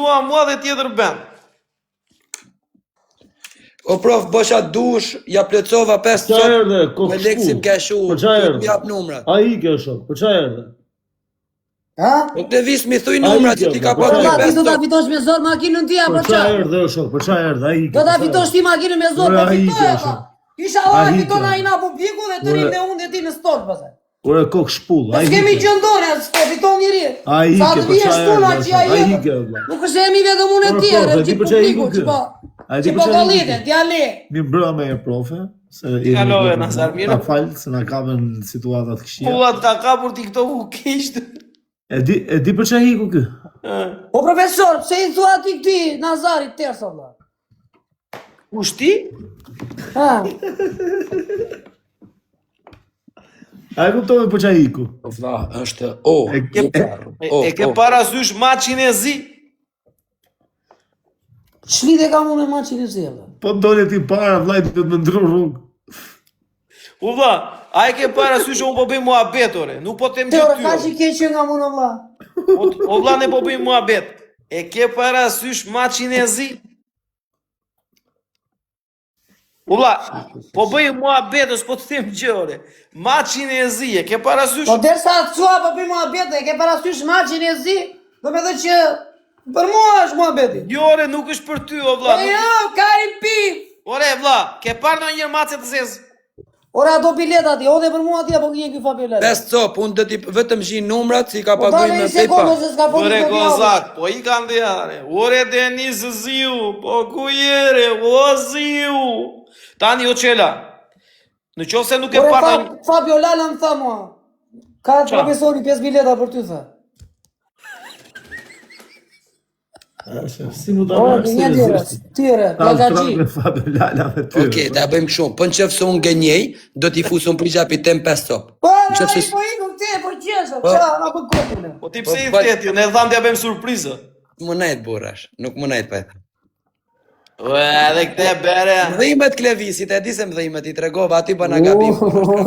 thua mua dhe tjetër ben. O prof, bësha dush, ja plëcova 5 sot, me leksim keshu, të mjap numrat. A i ke shok, për qa erdhe? Ha? O Klevis mi thuj numrat që ti ka pas një 5 sot. Do ta fitosh me zor makinën tia, për qa? Për qa erdhe, shok, për qa erdhe, a i ke. Do ta fitosh ti makinën me zor, për fitoja. Isha ora fiton a i na publiku dhe të rinë dhe unë dhe ti në stol, pëse. Ure kokë shpull, a i ke. S'kemi gjëndore, s'ke fiton njëri. A i ke, për qa erdhe, nuk është e mi vetëm unë e tjere, që publiku, që po kalite, t'ja le. Mi mbrëma me e profe. Kalove, Nazar, mirë. Ta falë, se na kapën situatat këshia. Pullat ka kapur ti këto u kishtë. E di për që hiku kë? O profesor, pse i thua ti këti Nazarit tërsa, vla? Ushti? Ha? A e kuptove për që hiku? Vla, është o. E ke parasysh maqin e zi? Shlide ka mu me maqin e zi, vla. Po dole ti para, vlajt të më ndru rrugë. U vla, a e ke parasysh unë po bëjmë mua betore, nuk po të më gjithë ty. Ka që ke që nga mu në vla. O vla ne po bëjmë mua bet. E ke parasysh maqin e zi? U vla, po bëjmë mua betës, po të them gjore. Maqin e zi, e ke parasysh? Po dersa të cua po bëjmë mua betë, e ke parasysh maqin e zi? Do me dhe që për mua është mua beti. Jore, nuk është për ty, o vla. Po jo, ka i pif. Ore, vla, ke parë në njërë macet të zezë? Ora do bileta ti, ode për mua ti apo kje këj Fabiolet? 5 cop, unë dhe ti vetëm shi numrat si ka Po paguj dale me i sekondo se s'ka po Ore, gozak, po i kanë dhjare. Ore, Denis Ziu, po ku jere, o Ziu. Tani, o qela, në qofë se nuk e parë në... Fabiolet më tha mua, ka profesori 5 bileta për ty, tha. Si mu da mërë tyre, plagagji. Oke, da bëjmë shumë. Po në qëfë se unë gënjej, do t'i fusë unë prigja për tem 5 top. Po, i ku te, për qesha, qa, a për kopune. Po ti pse i teti, ne dhamë t'ja bëjmë surprizë. Më najtë burash, nuk më najtë për. Edhe këte bere. Dhimet Klevisit, e di se më dhimet, i tregova, ati bëna gabim.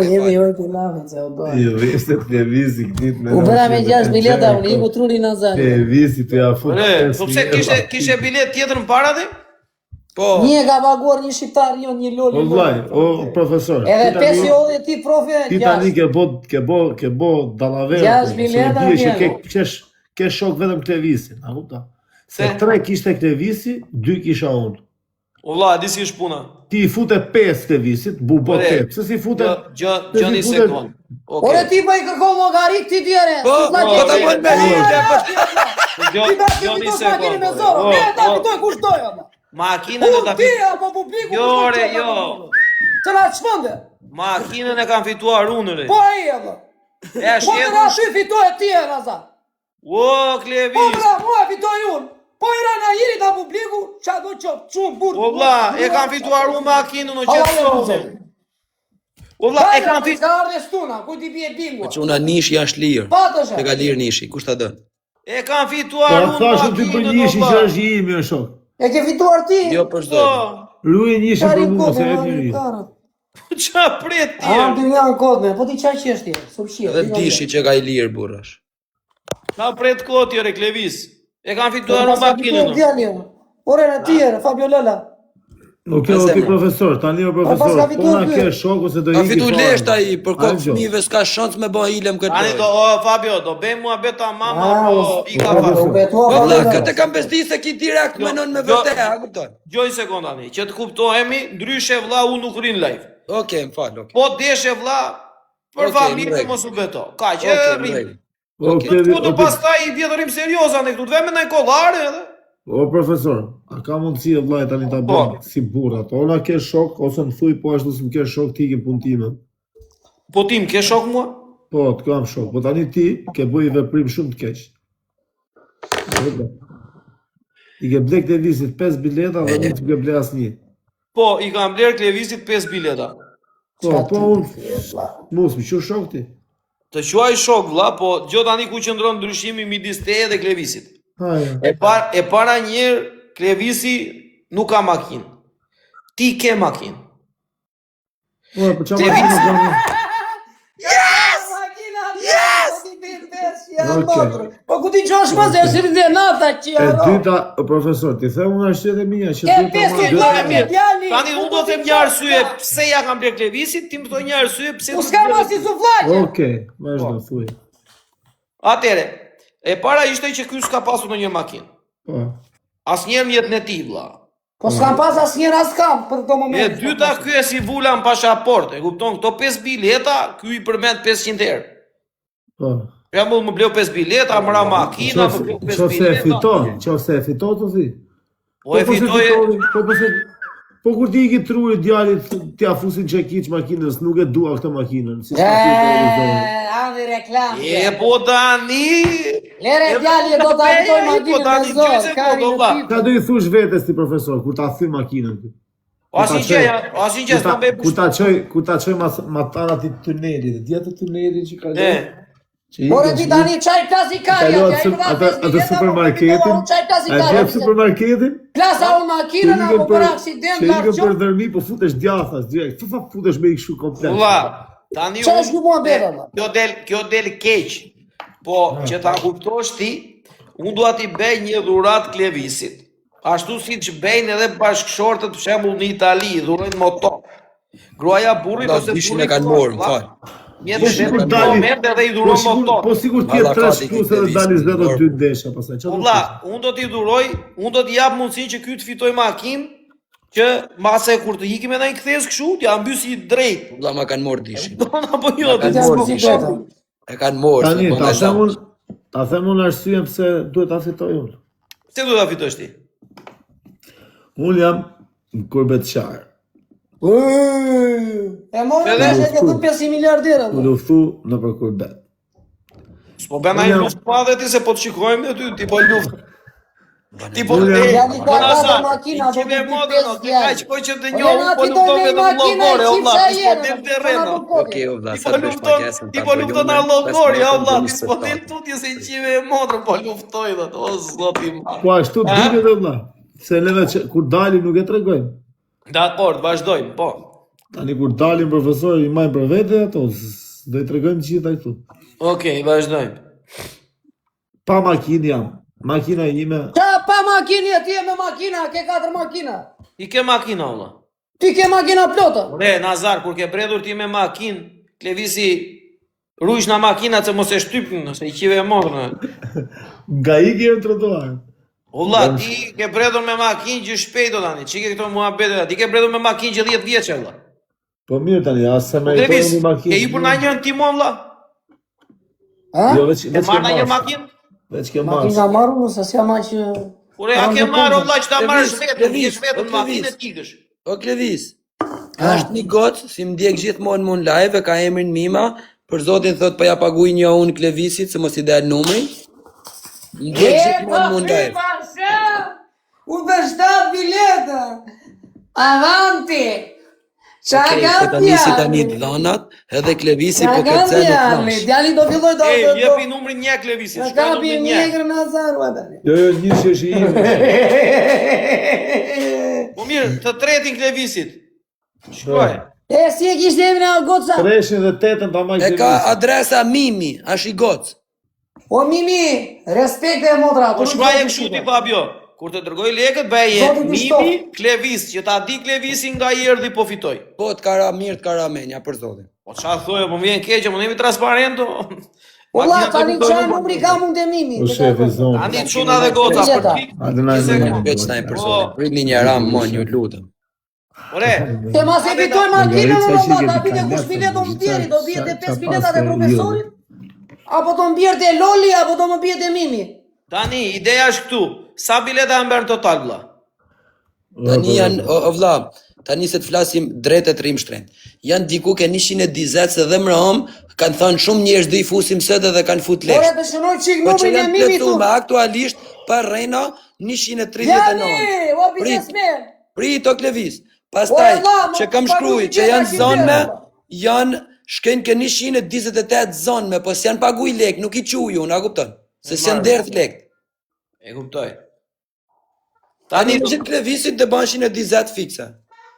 Jemi joj të lafën, se o dojë. Jo, ishte Klevisi këtit me... U bëra me 6 bileta, unë i ku truni Nazari. Klevisi të ja futë. Po pse kishe bilet tjetër në para dhe? Po. Një ka paguar një shqiptar, një loli. O vlaj, o profesor. Edhe 5 jodhe ti profe, 6. Ti tani ke bo dalaverë. 6 bileta një. Ke shok vetëm Klevisin, a kupta? Se 3 kishte Klevisi, 2 kisha unë. O vla, di si është puna. Ti i fute 5 Klevisit, bu 8. Se si fute... Gjë një sekund. Ore ti pa i kërkon logarit ti tjere. Po ta mojnë me hite. Gjë një sekund. Ne ta pitoj kush dojë. Makinën do ta fituar. Ti apo publiku. Jore, jo. Të na çmende. Makinën e kanë fituar unëre. Po ai apo. E Po na ty fitoj ti Raza. O Klevis. Po bra, mua fitoj unë. Po i rana jiri ta publiku, qa do qop, qumë burë. O vla, e kanë fituar unë makinën në qëtësove. O vla, e kanë fituar... Ka arde stuna, ku ti bje bingo. Që una nishi janë lirë. Patësha. E ka lirë nishi, kush ta dënë? E kanë fituar unë makinën në nishi që është i imi o shok. E ke fituar ti? Jo për shdojnë. Ruje nishi për mua se vetë njëri. Po qa pret tjerë? A, të nga në kodme, po ti qa qështje, subshirë. Dhe dishi që ka i lirë burash. Ka pret kot tjere, Klevis. E kanë fituar unë makinën në. Ore në tjere, Fabiolela. Oke, profesor, tani o profesor, po na ke shok ose do i... Ka fitu lesht a i, për kokë fëmive s'ka shansë me bëha ilem këtë dojë. Tani do, Fabio, do bëjmë mua beta mama, po i ka fasu. Po vla, këtë kam besdi se ki direkt menon me vërte, a kupton? Gjoj sekundani, që të kuptohemi, ndryshe vla unë nuk rinë live. Oke, më falë, oke. Po deshe vla, për familje mos u beto. Ka që rinë. Këtu të pastaj i vjetërim serioza në këtu, të veme në kolare edhe. O profesor, a ka mundësi e vlajt tani ta bëjmë si burrat? Ona ke shok, ose më thuj po ashtu si më ke shok ti ke punë time. Po ti më ke shok mua? Po, të kam shok, po tani ti ke bëj veprim shumë të keq. I ke blek Klevisit 5 bileta dhe nuk ke ble asnjë. Po, i kam bler Klevisit 5 bileta. Po unë, mos më që shok ti? Të quaj shok vlla, po gjë tani ku qëndron ndryshimi midis teje dhe Klevisit. E para njerë, Klevisi nuk ka makinë. Ti ke makinë. Po, për qa makinë në Yes! Yes! Po ku ti qosh më se është rride nata që E dyta, profesor, ti them unë arsyetë e mia që E 5 djali. Tani unë do të them një arsye pse ja kam bler Klevisit, ti më thon një arsye pse. U s'ka mas si suflaqe. Okej, vazhdo thuaj. Atëre, e para ishte që ky s'ka pasur ndonjë makinë. Po. Asnjëherë në jetën e tij vlla. Po s'kam pas asnjëherë as kam për këto E momente. dyta, ky e si vula në pasaportë, e kupton? Këto 5 bileta, ky i përmend 500 herë. Po. Për shembull, më bleu 5 bileta, më ra makina, më bleu 5 Qofse e bileta. fiton, qofse e fiton të thi. Po e fitoj. Po kur ti i ki trurit djalit, t'ja fusin çekiç makinës, nuk e dua këtë makinën. Si s'ka Andi reklam. E po tani. Lere djali do ta fitoj makinën me zor. Ka do i thush vetes ti profesor, kur ta thy makinën ti. Asnjë gjë, s'po bëj. Kur ta çoj matanat i tunelit, dia të tunelit që ka. Por e ti tani çaj klazikarja, atë supermarketin. Atë supermarketin. Plasa unë makinën apo për aksident nga qo. Për dërmi, po futesh djathas direkt. Çfarë futesh me i kështu komplet? Valla, tani kjo del keq. Po që ta kuptosh ti, unë dua t'i bëj një dhuratë Klevisit. Ashtu siç bëjnë edhe bashkëshortët për shembull në Itali, dhurojnë motor. Gruaja burrit ose burri kanë morë, fal. Mjetë moment edhe i dhuron motor. Po sigur ti 3 plus edhe dalin 0-2 ndesha pastaj. Valla, unë do t'i dhuroj, unë do t'i jap mundësinë që ky të fitoj makinë, që mase kur të ikim edhe në kthes kështu, t'ja mbysi drejt. Valla ma kanë morë dishin. Apo jo, E kanë morë. Tani, ta them unë arsyen pse duhet ta fitoj unë. Pse duhet ta fitosh ti? Unë jam kurbetçar. E morë dhe që këtë 500 miliardera. U luftu në për kurbet. S'po bën ai luftë madhe ti se po të shikojmë aty, ti po luft. Ti po Ja një ka ka makina, do të bëj bëj ti kaq po që të njohur po lufton me llogore, olla, ti po del terreno. Okej, valla, sa të bësh pakesën. Ti po lufton në llogore, olla, ti po del tutje se qive e motrën po luftoj dot, o zoti im. Po ashtu duket valla. Se neve kur dalim nuk e tregojmë. Dakor, vazhdojmë, po. Tani kur dalim profesor i majmë për vete ato, do i tregojmë gjitha këtu. Okej, vazhdojmë. Pa makinë jam. Makina ime. Qa pa makinë, ti e me makina, ke 4 makina. I ke makina, olla. Ti ke makina plota. Ore, Nazar, kur ke bredhur ti me makinë, Klevisi rujsh na makina që mos e shtypnë, se i qive e modrë. Nga i ke në trotuar. Olla, ti ke bredhur me makinë që shpejto tani, që ke këto muhabete, ti ke bredhur me makinë që 10 vjeqe, olla. Po mirë tani, asë se me i Klevis, një makinë. ke i për na njërën timon, olla? Jo, veç Ke marrë na njërë makinë? Veç ke Makinë marrë. ka marru, se s'ja ma që... Ure, a ke marrë, olla, që ta marrë shvetën, ti e shvetën makinë e t'ikësh. O Klevis, është një gocë, si më ndjek gjithmonë mund live, e ka emrin Mima, për zotin thot pa ja paguj një unë Klevisit, se mos i del numri. Më ndjek gjithmonë mund live. Unë për 7 bileta. Avanti. Qa Okej, ka po tani si tani të dhonat, edhe Klevisi po këtë cenu të nash. Djali do filloj do... Jepi numrin 1 Klevisit, Ka shka kapi numrin 1. njëgrë në azaru, e dali. Jo, një që është i ime. Po mirë, të tretin Klevisit. Shkoj. E si e kishtë emrin a goca? 308 ta majtë E ka adresa Mimi, është i gocë. O Mimi, respekte e modra. Po shkoj e kështu ti Fabio. Kur të dërgoj lekët, bëje Zotin Mimi Kristof. Klevis, që ta di Klevisi nga i erdhi po fitoj. Po të kara mirë të kara menja, për zotin. Po qa thojë, po më vjen keqe, më jemi transparento. Ola, tani qa numri ka mund e Mimi. Po shefi zonë. Ani çuna dhe goca për pik. Adë na Veç taj për zotin. Pritni një ram, mon, ju lutëm. Ore, Se ma se fitoj makinën, ola, ta bide kush bilet do më bjeri, do bjet e 5 biletat e profesorit, apo do më bjet e Loli, apo do më bjet e Mimi. tani, ideja është këtu. Sa bileta e mberë në total, vlla? Tani janë, o vlla, tani se të flasim drejt e trim shtrejnë. Janë diku ke 120 se dhe mërëm, kanë thënë shumë njerëz do i fusim sëtë dhe kanë fut Ore, lesht. të shënoj qik Po që numrin e janë Mimi pletu tu. me aktualisht për rejna 139. Jani, o biznesmen. Prit o Klevis. Pastaj, që kam shkruj, që janë zonme, janë shken ke 128 zonme, po s'janë pagu i lek, nuk i quju, na kupton? Se s'janë derdh lek. E kuptoj. Tani që Klevisit të ban 120 fikse.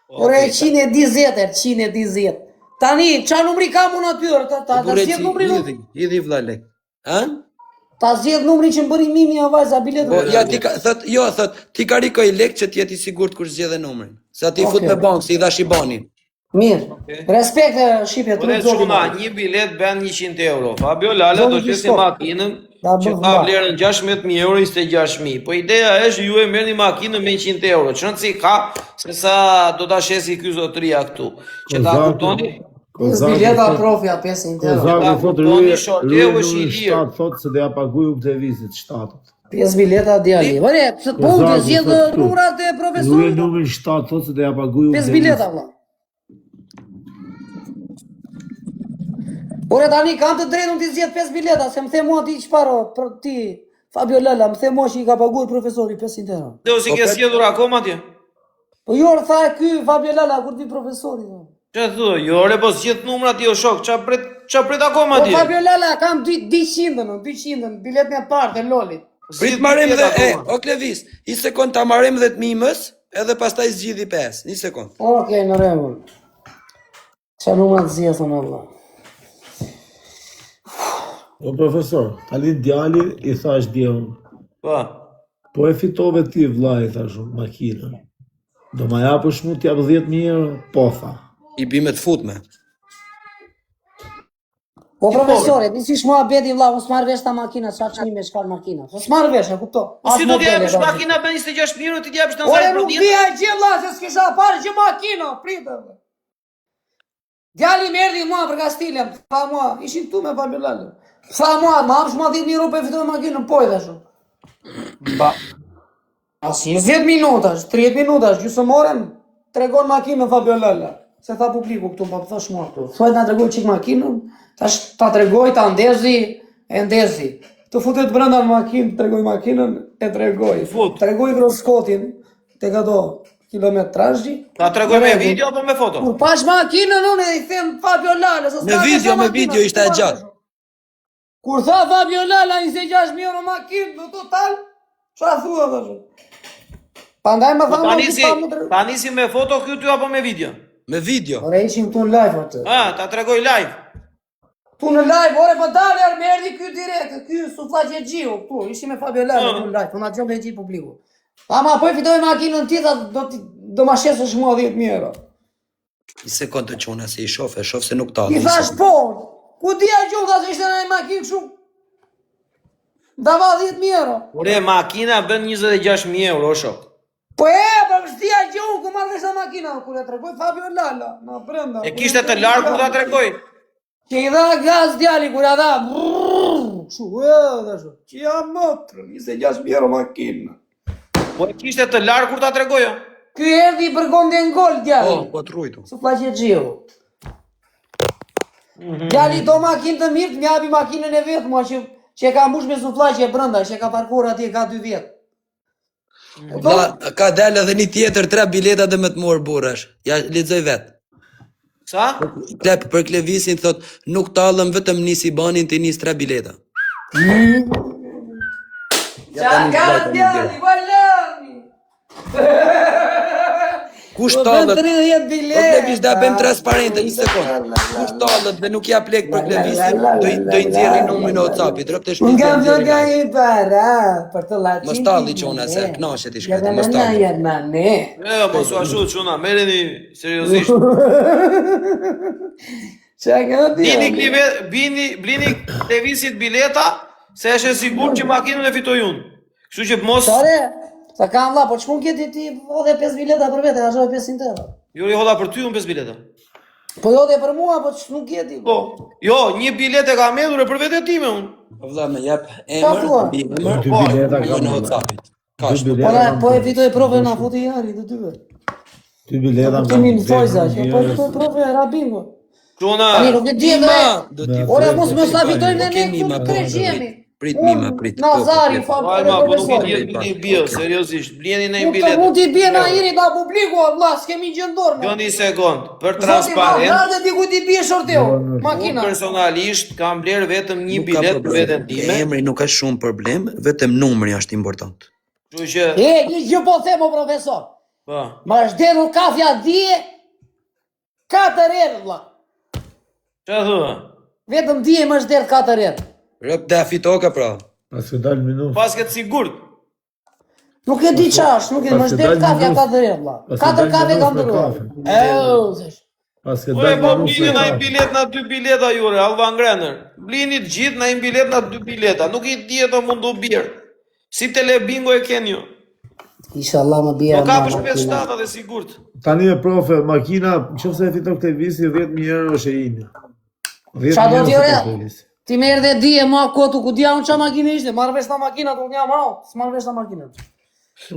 Ore, 120. Tani, qa numri ka mu në tyrë? Ta si e numri nuk? Hidhi vla lek. Ha? Ta zgjedh numrin që mbëri mimi a vajza biletën. Po ja ti thot ti karikoj lek që ti jeti sigurt kur zgjedhe numrin. Sa ti fut me bankë si i dhash IBAN-in. Mirë. Respekte shqipje Po ne çuna, një bilet bën 100 euro. Fabio Lala do të shesë makinën që ka vlerën 16.000 euro 26.000. Po ideja është ju e merrni makinën me 100 euro. Çonci ka se sa do ta shesi ky zotëria këtu. Që ta kuptoni? Bileta trofja 500 euro. Kozaki thotë rruje thotë se do ja paguaj televizion 7. 5 bileta djali. Ore, po të zgjedh numrat e profesorit. Rruje numrin 7 thotë se do ja paguaj 5 bileta valla. Ore tani kam të drejtën ti zgjedh 5 bileta, se më the mua ti çfarë për ti Fabio Lala, më the mua që i ka paguar profesori 500 euro. Do si ke zgjedhur akoma ti? Po jo tha ky Fabio Lala kur ti profesori. Çe thua, jo re po zgjedh numrat jo shok, ç'a prit akoma ti? Po Fabio Lala kam 200 biletën e parë të Lolit. Prit marrim dhe o Klevis, një sekond ta marrim dhe të mimës, edhe pastaj zgjidhi 5. Një sekond. Okej, në rregull. Çfarë numrat zgjedhën valla? O profesor, tani djali i thash djehun. Po e fitove ti vllai thash makinën. Do ma japësh mu t'jap 10.000 euro? Po tha. I bime të futme. Po profesore, ti s'ma bedi vlla, unë s'marr vesh ta makina, çfarë çmime shkon makina. Po s'marr vesh, e kupto. Si do të japësh makina me 26.000 euro ti të japësh në Ore nuk bie gjë vlla, se s'kisha parë gjë makina, pritë. Djali më erdhi mua për Kastilën, tha mua, ishin këtu me Fabio Lala. Tha mua, ma hapsh ma 10.000 euro për fitoj makinën, po i thashu. Ba. Asi 10 minutash, 30 minutash, gjusë morën, tregon makinën Fabio Lala. Se tha publiku këtu, pa pëthash mua këtu. Thuaj nga tregoj qik makinën, ta tregoj, ta ndezi, e ndezi. Të futet brenda në makinë, tregoj makinën, e tregoj. Tregoj groskotin, te këto kilometrajji. Ta tregoj me video apo me foto? Kur pash makinën, unë e i them Fabio Lala. Me video ishte e gjatë. Kur tha Fabio Lala 26.000 euro makinë, në total, qa thua dhe shumë? Pandaj më thamë... Tani si me foto këtu apo me video? Me video. Ore ishim tu në live atë. Ta tregoj live. Tu në live, ore po dalë me erdi ky direkt, ky suflaqe Gjiu, tu, ishim me Fabio Lala tu në live, po na gjob e gjithë publiku. Ama po i fitoj makinën ti, do ma shesësh mua 10.000 euro. I sekund të quna se i shof se nuk ta. I thash po, ku dia gjumë tha se ishte në makinë kështu? Dava 10.000 euro. Ore, makina bën 26.000 euro, shok. Po për shtia gjumë, ku marrë veshta makina, kur e tregoj Fabio Lala, na brenda. E kishte të larë kur ta tregoj? Që i dha gaz djali, kur a dha, që jam motrë, 26.000 euro makinë. Po e kishte të larë kur ta tregoj? Ky erdi i përgonde në gol djali. Po të rujtu. Su plaqe Gjiu. Djali do makinë të mirë, të mjapi makinën e vetë, mua që e ka mbush me suflaqe brenda, që e ka parkur atje ka 2 vjetë. Ka dalë edhe një tjetër 3 bileta dhe me të morë burash. Ja, lexoj vetë. Sa? Klep për Klevisin thot, nuk talëm vetëm nisi banin të nis 3 bileta. Qa ka djali, valami! Kush talët? 30 bileta! O Klevis da bëm transparente, një sekund. Kush talët dhe nuk ja plek për Klevisin, do i nxjerri numrin e WhatsApp-it, rëpte shpite. Unë kam të nga i para, për të latin. Mos talli qona se knashet i shkretë, mos talli. Mos u ashtu qona, mereni seriosisht. Qa ka djali? Blini Klevisit bileta, se eshe sigur që makinën e fitoj unë. Kështu që mos... Sa kam la, po që mund kjeti ti hodhe 5 bileta për vete, ka shove 500 euro. Jo, i hodha për ty unë 5 bileta. Po hodhe për mua, po që nuk kjeti. Jo, 1 bilete ka medhur e për vete ti me unë. Po vla me jep emër, bimër, 2 bileta ka në WhatsApp-it. Po e fitoj prove në futi jari, dhe 2 vetë. 2 bileta Po kemi në fojza, po e fitoj prove e rabingo. Qona... Nuk e di dhe... Ore, mos me sa fitoj në ne këtu të kreqemi. Prit mima, prit. Nazari, Alma, po nuk i t'i bje, seriosisht, bleni në i bilet. Nuk t'i bje na iri da publiku, Allah, s'kemi gjëndorë. Jo një sekund, për transparent, Zotin, ti ku t'i bje shorteo, makina. Unë personalisht kam bler vetëm 1 bilet për vetën time. Emri nuk ka shumë problem, vetëm numri është important. Kështu që... Një gjë po themo, profesor. Po. Ma është derur kafja dje, 4 herë, vlla. Qa thua? Vetëm dje më është derë 4 herë. Rëp dhe fitoka pra. Pas ke dalë minutë. Pas ke sigurt. Nuk e di qash, nuk e di, më shdet kafe ka të rrë, vlla. 4 kafe kam dërruar. Pas ke Ore, dalë po minutë. blini na i bilet na 2 bileta jure, Alva Ngrener. Blini të gjithë na i bilet na 2 bileta. Nuk i di ato mundu birë. Si Telebingo e keni ju. Inshallah më bjerë. Po ka për 5-7 dhe sigurt. Tani e profe, makina, nëse e fiton këtë visi, 10.000 euro është e ime. Qa do t'jore? Ti merë dhe di e ma kotu, ku dia unë qa makine ishte, marrë vesh ta makina, të unë jam au, s'marrë vesh ta makina.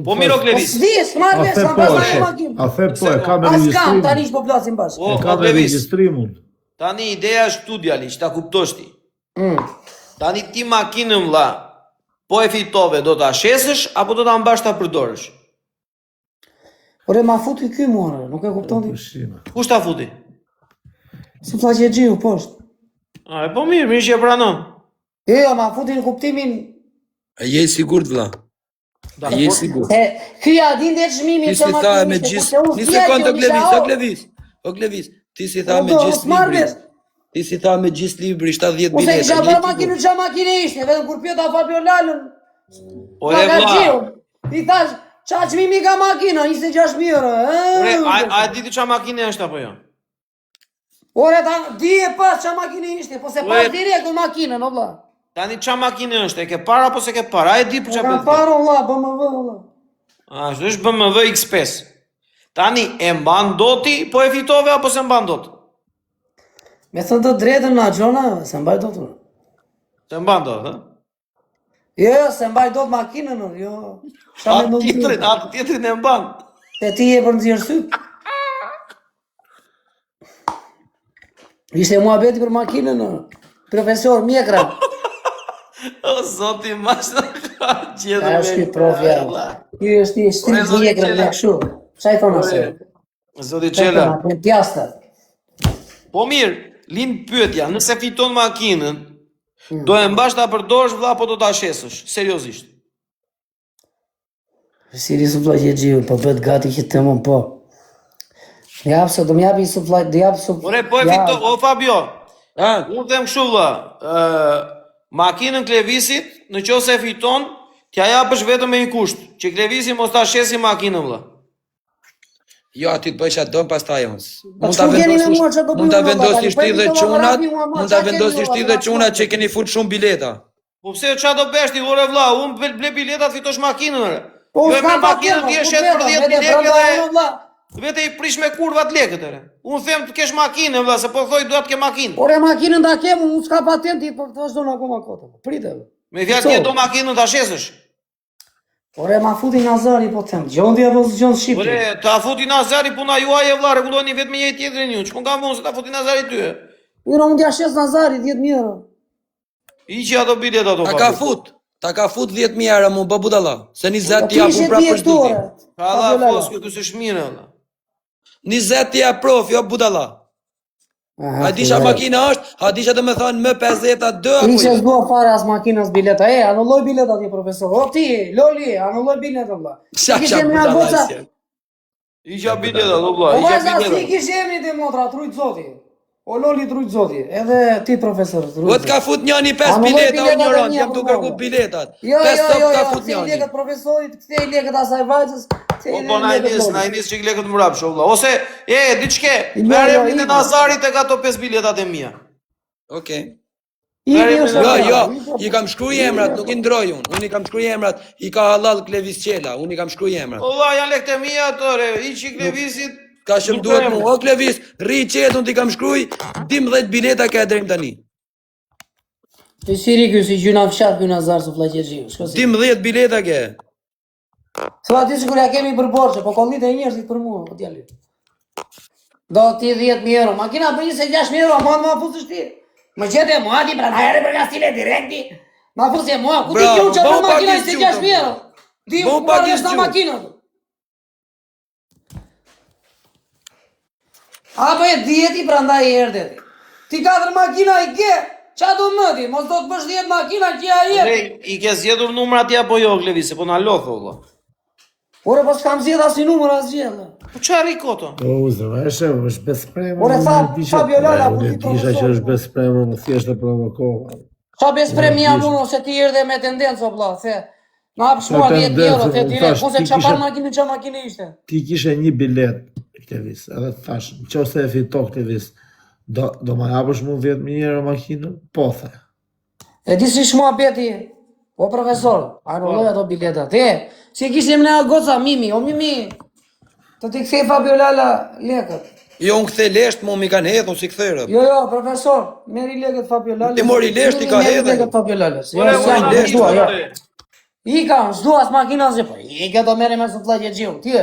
Po miro Klevis. S'di, s'marrë vesh, s'marrë vesh ta makina. A the po, e ka me As kam, regjistrim. tani që po plasim bashkë. E ka me regjistrimun. Tani ideja është këtu djali, që ta kuptosh ti. Tani ti makinën vlla, po e fitove, do ta shesësh apo do ta mbash ta përdorësh? Ore, ma futi ky more, nuk e kupton ti? Kush ta futi? Su tha që e gjiu, poshtë. A, e po mirë, që e pranon. Jo, ma futi në kuptimin... Je i sigurt vlla. Je i sigurt. Ky ja din dhe çmimin Ti si tha me gjithë. Një sekondë o Klevis, ti si tha me gjithë libri. Ti si tha me gjithë libri 70 bileta. Ose kisha bërë makinë qa makine ishte, vetëm kur pjota Fabio Lalën. Ore vlla. I thash, qa çmimi ka makina, 26.000 euro. Ore, a di ti qa makine është apo jo? Ore, di e pas qa makine ishte, po se pas direkt në makinën, o vlla. Tani qa makine është, e ke para apo se ke para? A e di për qa Ka para, o vlla, BMW, o vlla. A, është BMW X5. Tani, e mban doti, po e fitove apo se mban dot? Me thënë të drejtën na gjona, se mbaj dot. Se mban dot, Jo, se mbaj dot makinën, jo. Atë tjetrin e mban. Te ti e për nëzirë syt. Ishte mua beti për makinën, profesor, mjekra. O, zoti, mas në ka gjithë me... A është këtë profja. Kjo është i shtrit mjekra në këshu. Qa i thonë asë? Zoti Qela. Në pjasta. Po mirë, linë pyetja, nëse fiton makinën, do e mbash ta përdorësh vlla apo do ta shesësh? Seriozisht. Siri sufla që gjiu, po bët gati që të më po. Japë se do m'japi sufla, do japë sufla. Ore, po e fito, o Fabio, unë them kështu vlla, makinën Klevisit, në qoftë se fiton, t'ja japësh vetëm me një kusht, që Klevisi mos ta shesi makinën vlla. Jo, aty të bëjsh atë donë pas taj ons. Mund ta vendosisht ti dhe qunat, mund ta vendosisht ti dhe qunat që keni fut shumë bileta. Po pse qa do besh ti, ore vlla, unë ble biletat fitosh makinën, ore. Po, jo me makinën ti e shet për 10.000 lekë dhe... Vete i prish me kurvat lekët, ore. Unë them të kesh makinën, vlla, se po thoj duat ke makinë. Ore, makinën da kemë, unë s'ka patenti, po të vazhdojnë akoma kota. Prite, me fjalë ti do makinën ta shesësh. Ore, ma futi Nazari, po them, gjondi apo gjondi Shqipë. Ore, ta futi Nazari, puna juaj e vlla, reguloni vetë me njëri tjetrin ju. Ç'po kam unë se ta futi Nazari ty. Unë mund t'ja shes Nazari 10.000 euro. Iqi ato bileta ato. Ta ka fut 10.000 euro mu bë budalla, se 20 ti apo prapë për shtutim. Ka dha fos këtu s'është mirë valla. 20 ti apo jo budalla. A disha makina është, a disha të më thonë më 52 apo. Ishe s'dua fare as makinës bileta, anulloj bileta ti profesor. O ti, Loli, anulloj bileta vlla. Qa budalla si. Iqa bileta vlla, iqa bileta. O vazhda si kishe emri të motra, trujt zoti. O Loli trujt zoti, edhe ti profesor trujt. O t'ka fut njani 5 bileta o njëron, jam tu kërku biletat. Jo, kthej lekët profesorit, kthej lekët asaj vajzës. Po na i nis çik lekët mbrapsh valla. Ose diçke, merrem në Nazarit tek ato 5 biletat e mia. Okej. Jo, i kam shkruaj emrat, nuk i ndroj unë. Unë i kam shkruaj emrat, i ka hallall Klevis Qela, unë i kam shkruaj emrat. Valla janë lekët e mia ato, iqi Klevisit. Ka shumë duhet mu, o Klevis, rri qetun t'i kam shkruj, 12 bileta ka e drejmë tani. Të siri kjo si gjuna fshat kjo Nazar su flaqeqiju, shko si. 12 bileta ke. Thua ti sikur ja kemi për borqe, po kollit e njerëzit për mua, po t'jalli. Do ti 10.000 euro, makina për 26.000 euro, ma fusësh ti. Më gjete mua ti, pra najere për gastile direkti. Ma fusë e mua, ku ti kjo që për makina 26.000 euro. Di u marrë është na makina. Apo e djeti pra ndaj e erdeti. Ti 4 makina i ke, qa do më ti, mos do të bësh 10 makina që a jeti. I ke zjedur numra ti apo jo, Klevis, se po na lotho, valla. Ore, po s'kam zjedh as një numër as gjithë. Po qa rikoto? O, zëve, është besprema. Ore, Fabio Lala, unë disha që është besprema, më thjesht e provokova. Qa bes premia mu se ti erdhe me tendencë o vlla, the. Na hap shmua 10 euro, the direkt, ku se qa par makinë, qa makinë ishte. Ti kishe një bilet Klevis, edhe të thash, nëse e fito Klevis, do ma japësh mu 10.000 euro makinën? Po, the. E di si shmua beti, o profesor, anulloj ato biletat, si kishim ne goca, Mimi, o Mimi, të ti kthej Fabiolala lekët. Jo, unë kthe lesht, mu mi kanë hedhë, unë si ktherë. Jo, profesor, meri lekët Fabiolala. Ti mori lesht, i ka hedhë. Meri lekët Fabiolala. Jo. Ika, s'dua as makina zi, po ika do mere me Sofla Gjergjiu, tje,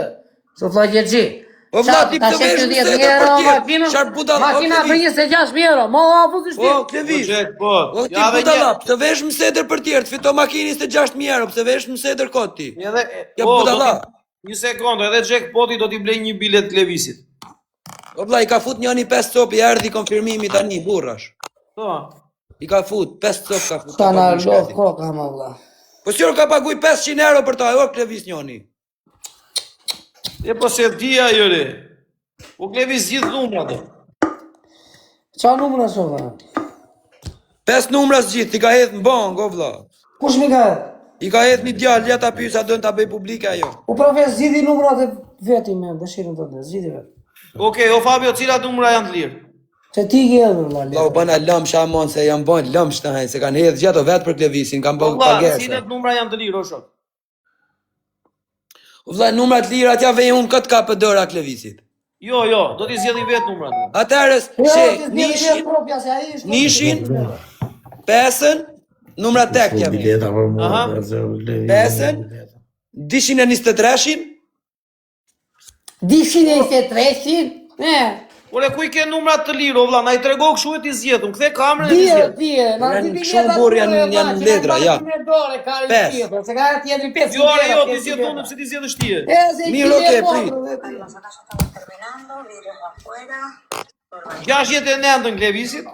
Sofla Gjergji. O vla, ti të vesh më sedër për tjetë, sharp budala. Makina për 26 euro, mo afu kështi. O, Klevish, o ti budala, të vesh më sedër për tjertë, fito makini 26.000 euro, të vesh më sedër kot ti. Ja budala. Një sekundë, edhe jackpoti do t'i blej një bilet Klevisit. O vla, i ka fut njëni 5 copi, erdhi konfirmimi tani, burrash. I ka fut, 5 cop ka fut. Ta na lov koka, ma vla. Po s'jor ka paguj 500 euro për ta, o Klevis njëni. E po se dhja jëre. Po Klevis gjithë numra do. Qa numra so vla? 5 numra s'gjithë, ti ka hedhë në bang, o vla. Kush mi ka hedhë? I ka hedhë një djallë, ja ta pysa dënë ta bëj publike ajo. U profes, zhidi numrat e veti me dëshirën të dhe, zhidi vetë. Okej, o Fabio, cilat numra janë të lirë? Se ti ki edhe vla La u bëna lëmë shamon se jam bënë lëmë shtahajnë, se kanë hedhë gjato vetë për Klevisin, kanë bëgë pagese. Cilat numra janë të lirë, o shok? U vla, numrat lirë atja vej unë këtë ka për dëra Klevisit. Jo, do t'i zjedhi vetë numrat. Atërës, nishin, pesën, numrat tek jam. Pesën, 223-shin, 223-shin, Ore, ku i ke numrat të lirë, o vla, na i trego këshu e t'i zjedhë, unë kthe kamerën e t'i zjedhë. Janë shumë burë, janë ledra, ja. 5. Jo, t'i zjedhë unë, pëse t'i zjedhë shtije. Mirë, oke, prit. 69 Klevisit.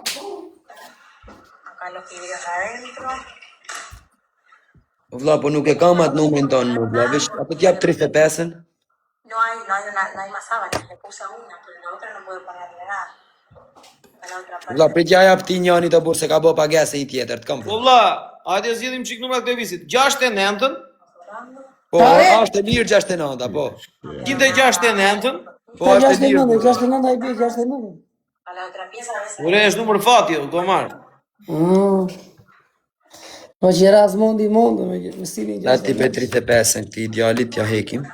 Vla, po nuk e kam atë numrin tonë mu, vla, vesh, apo t'jap 35-ën? No hay más sábanas, le puse una, pero la otra no puedo pagarle nada. La otra parte. Vla, prit ja jap ti njëni të burë se ka bo pagese i tjetër, të kam. O vla, hajde zjedhim qik numrat Klevisit. 69-ën. Po, ashtë e lirë 69-a, po. 169-ën. Po, ashtë e lirë. 69 i bje, 69. A la otra pieza a veces. Ure, është numër fati, o marë. Po që ras mundi, me stili Da ti pe 35-ën, ti idealit t'ja hekim.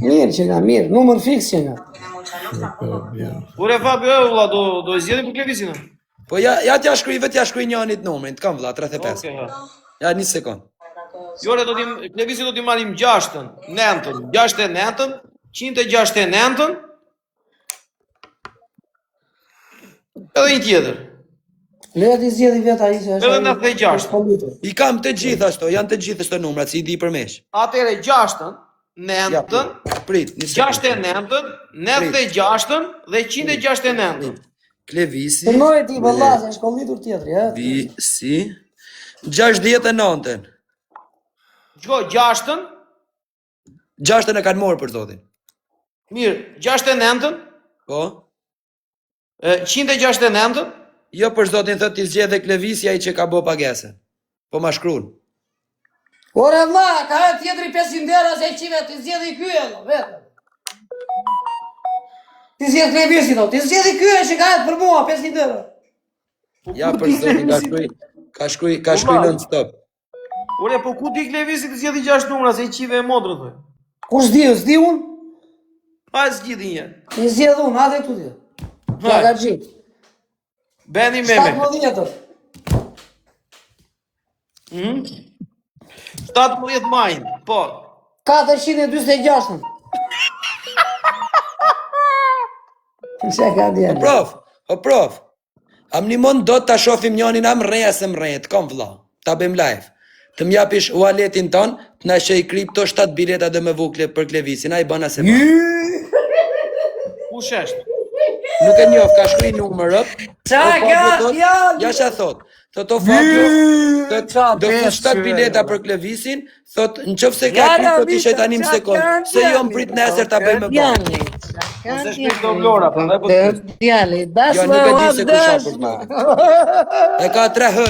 mirë që nga, mirë, numër fix që nga. Ure, Fabio, vla, do i zjedhim për Klevisin. Po, ja t'ja shkruj njënit numrin, t'kam vla, 35. Ja, një sekund. Jore, Klevisin do t'i marim 6-ën, 9-ën, 69-ën, 169-ën, edhe një tjetër. Leja t'i zjedhi veta i se Edhe 96. I kam të gjithë ashto, janë të gjithë ashto numrat, si i di për mesh. Atere 6-ën, 9-ën, Prit, një sekund. 69-ën, 96-ën dhe 169-ën. Klevisi, Të nojë ti vëllaz, e shkollitur tjetëri, Visi, 69-ën. Gjko, 6-ën, 6-ën e kanë morë për zotin. mirë, 69-ën, Po? 169-ën, Jo për zotin thët t'i zgjedhe Klevisi ai që ka bo pagese. Po ma shkruan. Ore vlla, ka e tjetëri 500 euro se qive, t'i zjedhi kyë, vetë. T'i zjedhi Klevisi, t'i zjedhi kyë që ka e për mua, 500 euro. Ja për zotin ka shkruj non stop. Ure, po ku di Klevisi të zjedhi 6 numra se i qive e modrën, thë? Ku s'di unë? Pa zgjidhi një. I zjedhi unë, adhe këtu tje. Kja ka gjitë. Beni meme. 17. 17 majnë, po. 426. Që ka djeli? Prof, am një mund do të shofim njënin am reja se mrejt, kom vla, ta bëjmë live. Të mjapish walletin ton, të na shë i kripto 7 bileta dhe me vukle për Klevisin, a i bëna se ma. Kush është? Nuk e njof, ka shkri numërët. Qa ka fjallë? Ja që thot, thot o Fabio, do fut 7 bileta për Klevisin, thot në qëfë se ka kripto t'i shejtanim sekund, se jo më prit nesër t'a bëjmë e bërë. Nëse shpik do vlora, për ndaj po të Djali, Jo, nuk e di se ku shapër ma. E ka 3 hëj.